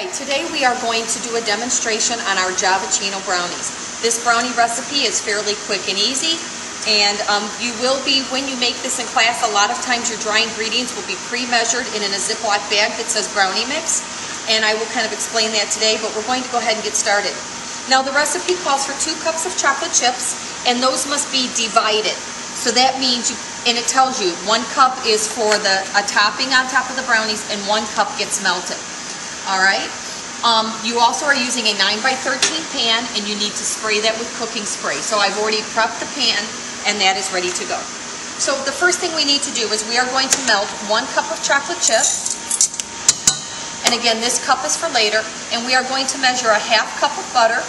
right, today we are going to do a demonstration on our Javaccino brownies. This brownie recipe is fairly quick and easy, and you will be, when you make this in class, a lot of times your dry ingredients will be pre-measured in a Ziploc bag that says brownie mix, and I will kind of explain that today, but we're going to go ahead and get started. Now the recipe calls for 2 cups of chocolate chips, and those must be divided. So that means, and it tells you 1 cup is for a topping on top of the brownies, and 1 cup gets melted. All right. You also are using a 9x13 pan, and you need to spray that with cooking spray. So I've already prepped the pan, and that is ready to go. So the first thing we need to do is we are going to melt 1 cup of chocolate chips. And again, this cup is for later. And we are going to measure a 1/2 cup of butter.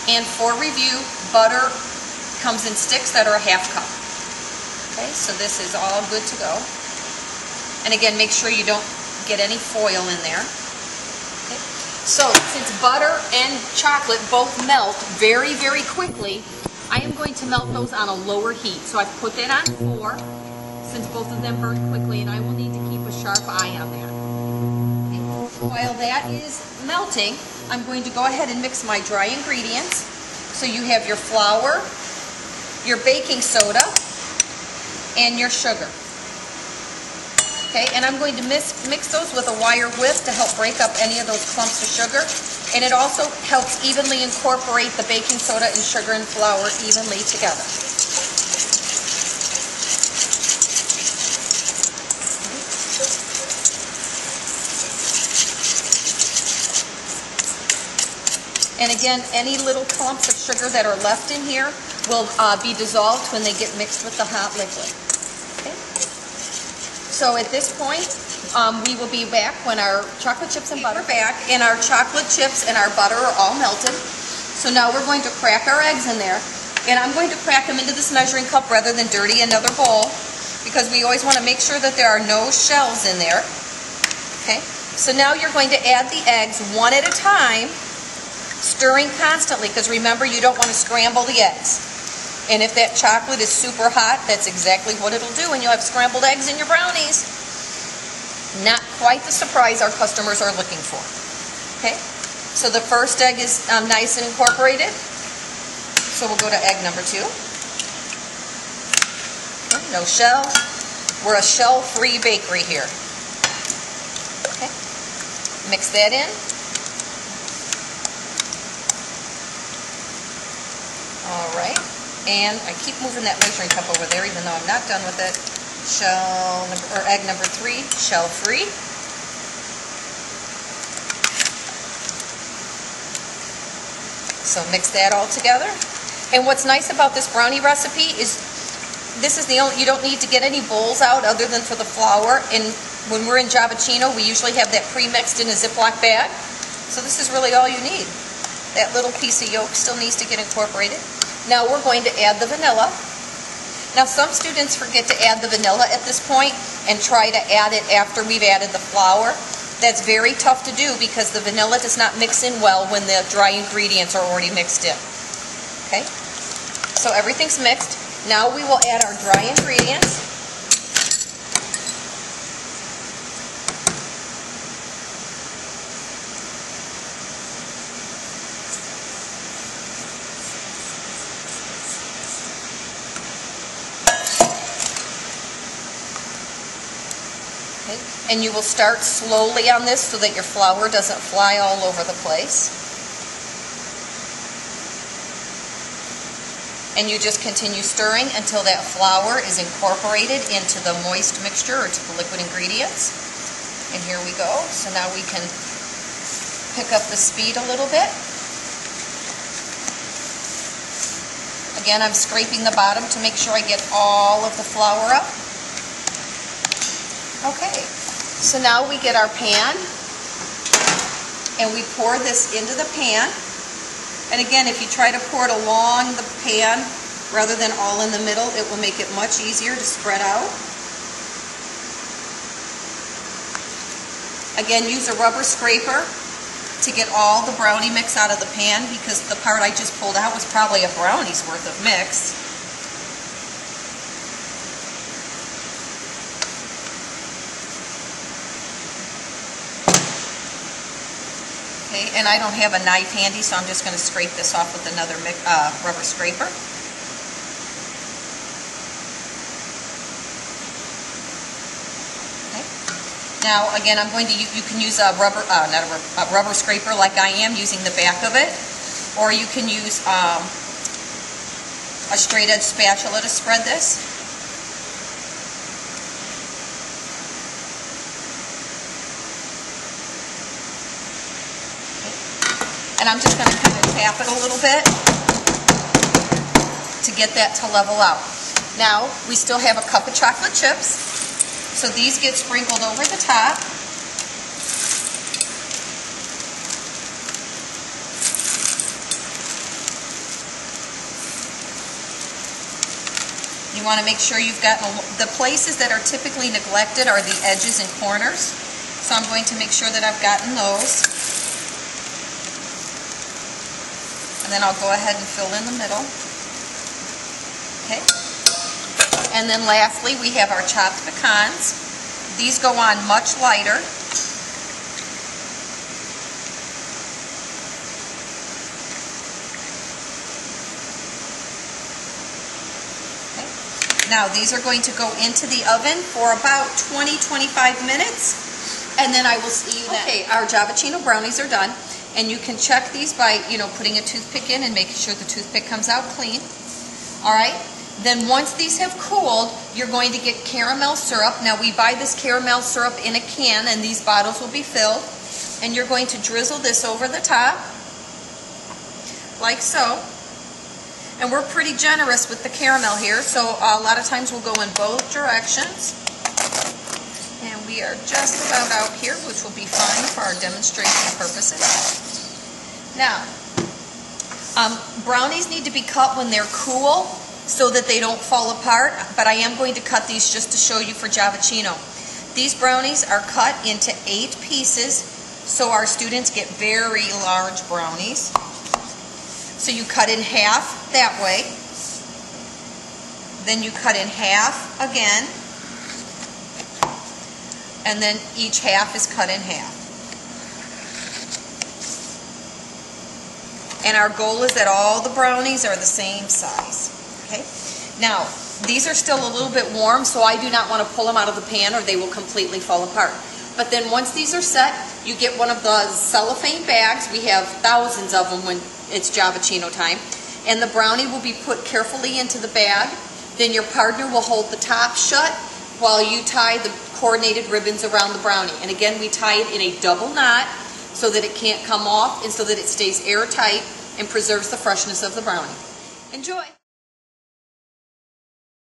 And for review, butter comes in sticks that are a 1/2 cup. Okay, so this is all good to go. And again, make sure you don't get any foil in there. Okay. So since butter and chocolate both melt very, very quickly, I am going to melt those on a lower heat. So I've put that on 4, since both of them burn quickly, and I will need to keep a sharp eye on that. Okay. While that is melting, I'm going to go ahead and mix my dry ingredients. So you have your flour, your baking soda, and your sugar. Okay, and I'm going to mix those with a wire whisk to help break up any of those clumps of sugar. And it also helps evenly incorporate the baking soda and sugar and flour evenly together. And again, any little clumps of sugar that are left in here will be dissolved when they get mixed with the hot liquid. Okay. So at this point, we will be back when our chocolate chips and butter are back, and our chocolate chips and our butter are all melted. So now we're going to crack our eggs in there, and I'm going to crack them into this measuring cup rather than dirty another bowl, because we always want to make sure that there are no shells in there. Okay. So now you're going to add the eggs one at a time, stirring constantly, because remember, you don't want to scramble the eggs. And if that chocolate is super hot, that's exactly what it'll do, and you'll have scrambled eggs in your brownies. Not quite the surprise our customers are looking for. Okay, so the first egg is nice and incorporated. So we'll go to egg number 2. Okay, no shell. We're a shell-free bakery here. Okay, mix that in. All right. And I keep moving that measuring cup over there, even though I'm not done with it. Egg number 3, shell-free. So mix that all together. And what's nice about this brownie recipe is this is the only, you don't need to get any bowls out other than for the flour. And when we're in Javaccino, we usually have that pre-mixed in a Ziploc bag. So this is really all you need. That little piece of yolk still needs to get incorporated. Now we're going to add the vanilla. Now some students forget to add the vanilla at this point and try to add it after we've added the flour. That's very tough to do because the vanilla does not mix in well when the dry ingredients are already mixed in. Okay? So everything's mixed. Now we will add our dry ingredients. And you will start slowly on this so that your flour doesn't fly all over the place. And you just continue stirring until that flour is incorporated into the moist mixture or to the liquid ingredients. And here we go. So now we can pick up the speed a little bit. Again, I'm scraping the bottom to make sure I get all of the flour up. Okay, so now we get our pan, and we pour this into the pan. And again, if you try to pour it along the pan rather than all in the middle, it will make it much easier to spread out. Again, use a rubber scraper to get all the brownie mix out of the pan, because the part I just pulled out was probably a brownie's worth of mix. Okay, and I don't have a knife handy, so I'm just going to scrape this off with another rubber scraper. Okay. Now, again, I'm going to. You can use a rubber scraper like I am, using the back of it, or you can use a straight edge spatula to spread this. And I'm just going to kind of tap it a little bit to get that to level out. Now, we still have a cup of chocolate chips, so these get sprinkled over the top. You want to make sure you've got the places that are typically neglected are the edges and corners, so I'm going to make sure that I've gotten those. And then I'll go ahead and fill in the middle. Okay. And then lastly, we have our chopped pecans. These go on much lighter. Okay. Now these are going to go into the oven for about 20-25 minutes, and then I will see you then. Okay, our Javaccino brownies are done. And you can check these by, putting a toothpick in and making sure the toothpick comes out clean. All right. Then once these have cooled, you're going to get caramel syrup. Now we buy this caramel syrup in a can, and these bottles will be filled. And you're going to drizzle this over the top, like so. And we're pretty generous with the caramel here, so a lot of times we'll go in both directions. And we are just about out here, which will be fine for our demonstration purposes. Now, brownies need to be cut when they're cool so that they don't fall apart, but I am going to cut these just to show you for Javaccino. These brownies are cut into 8 pieces, so our students get very large brownies. So you cut in half that way, then you cut in half again, and then each half is cut in half. And our goal is that all the brownies are the same size. Okay. Now, these are still a little bit warm, so I do not want to pull them out of the pan or they will completely fall apart. But then once these are set, you get one of the cellophane bags. We have thousands of them when it's Javaccino time. And the brownie will be put carefully into the bag. Then your partner will hold the top shut while you tie the coordinated ribbons around the brownie. And again, we tie it in a double knot so that it can't come off and so that it stays airtight and preserves the freshness of the brownie. Enjoy!